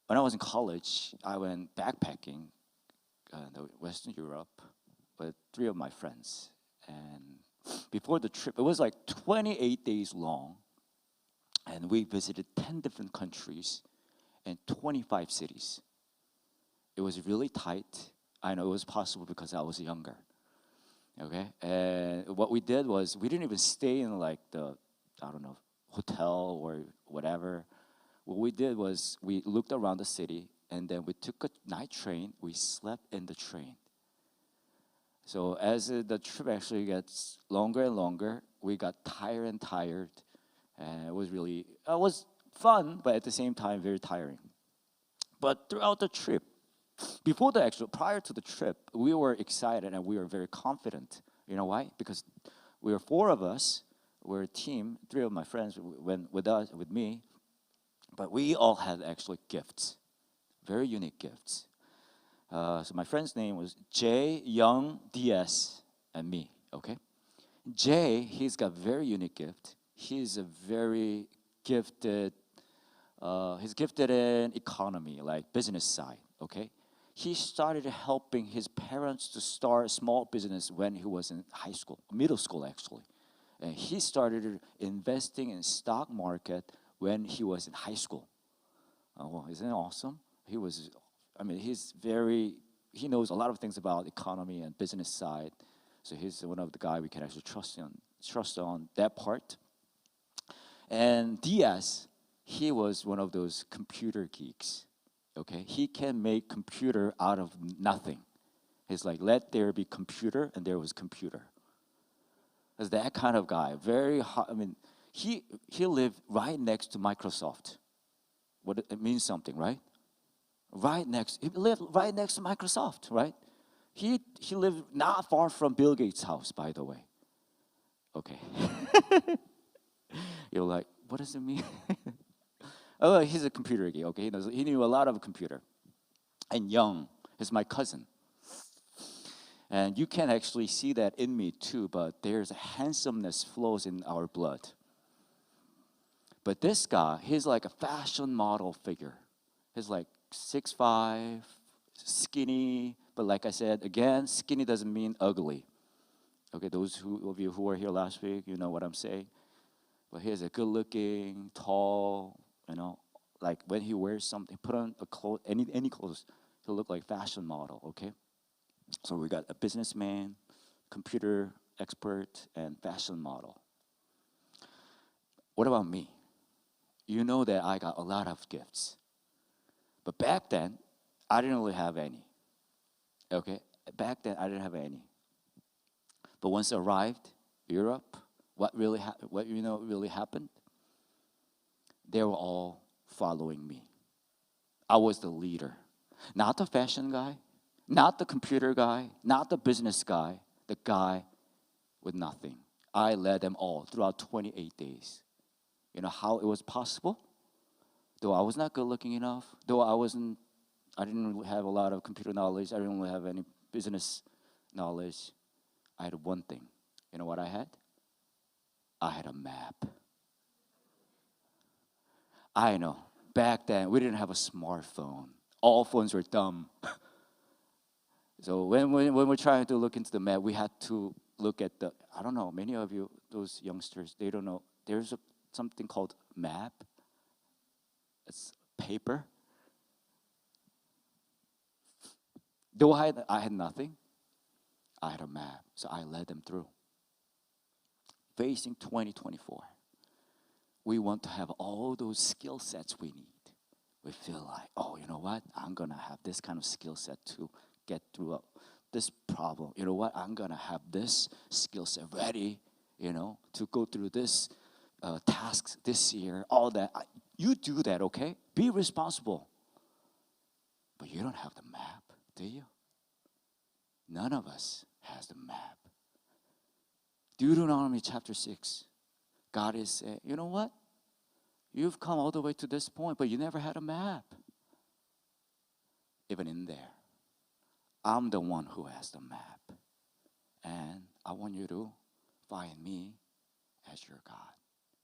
when I was in college, I went backpacking in Western Europe with three of my friends. And before the trip, it was like 28 days long, and we visited 10 different countries and 25 cities. It was really tight. I know it was possible because I was younger. Okay, and what we did was we didn't even stay in like the, I don't know, hotel or whatever. What we did was we looked around the city and then we took a night train. We slept in the train. So as the trip actually gets longer and longer, we got tired and tired, and it was fun, but at the same time very tiring. But throughout the trip, prior to the trip, we were excited and we were very confident. You know why? Because we were four of us. We're a team. Three of my friends went with me, but we all had actually gifts, very unique gifts. So my friend's name was Jay, Young, DS, and me. Okay, Jay, he's got very unique gift. He's a very gifted. He's gifted in economy, like business side. Okay, he started helping his parents to start a small business when he was in high school, middle school actually, and he started investing in stock market when he was in high school. Well, isn't it awesome? He knows a lot of things about economy and business side. So he's one of the guy we can actually trust on that part. And Diaz, he was one of those computer geeks. Okay, he can make computer out of nothing. He's like, let there be computer, and there was computer. That's that kind of guy. Very hard. He lived right next to Microsoft. It means something, right? He lived right next to Microsoft, right? He lived not far from Bill Gates' house, by the way. Okay. You're like, what does it mean? Oh, he's a computer geek. Okay, he knew a lot of computer. And Young is my cousin. And you can actually see that in me too, but there's a handsomeness flows in our blood. But this guy, he's like a fashion model figure. He's like 6'5", skinny, but like I said, again, skinny doesn't mean ugly. Okay, of you who were here last week, you know what I'm saying. But he's a good-looking, tall, like when he wears something, put on any clothes, he'll look like fashion model. Okay, so we got a businessman, computer expert, and fashion model. What about me? You know that I got a lot of gifts. But back then, I didn't really have any. Okay? Back then, I didn't have any. But once I arrived Europe, what really happened? They were all following me. I was the leader. Not the fashion guy, not the computer guy, not the business guy, the guy with nothing. I led them all throughout 28 days. You know how it was possible? Though I was not good looking enough, though I didn't really have a lot of computer knowledge, I didn't really have any business knowledge, I had one thing. You know what I had? I had a map. I know, back then we didn't have a smartphone. All phones were dumb. So when we're trying to look into the map, we had to look at I don't know, many of you, those youngsters, they don't know. There's something called map. It's paper. Though I had nothing, I had a map, so I led them through. Facing 2024, we want to have all those skill sets we need. We feel like, oh, you know what? I'm going to have this kind of skill set to get through this problem. You know what? I'm going to have this skill set ready, to go through this tasks this year, all that. You do that, okay? Be responsible. But you don't have the map, do you? None of us has the map. Deuteronomy chapter 6, God is saying, you know what? You've come all the way to this point, but you never had a map. Even in there, I'm the one who has the map. And I want you to find me as your God.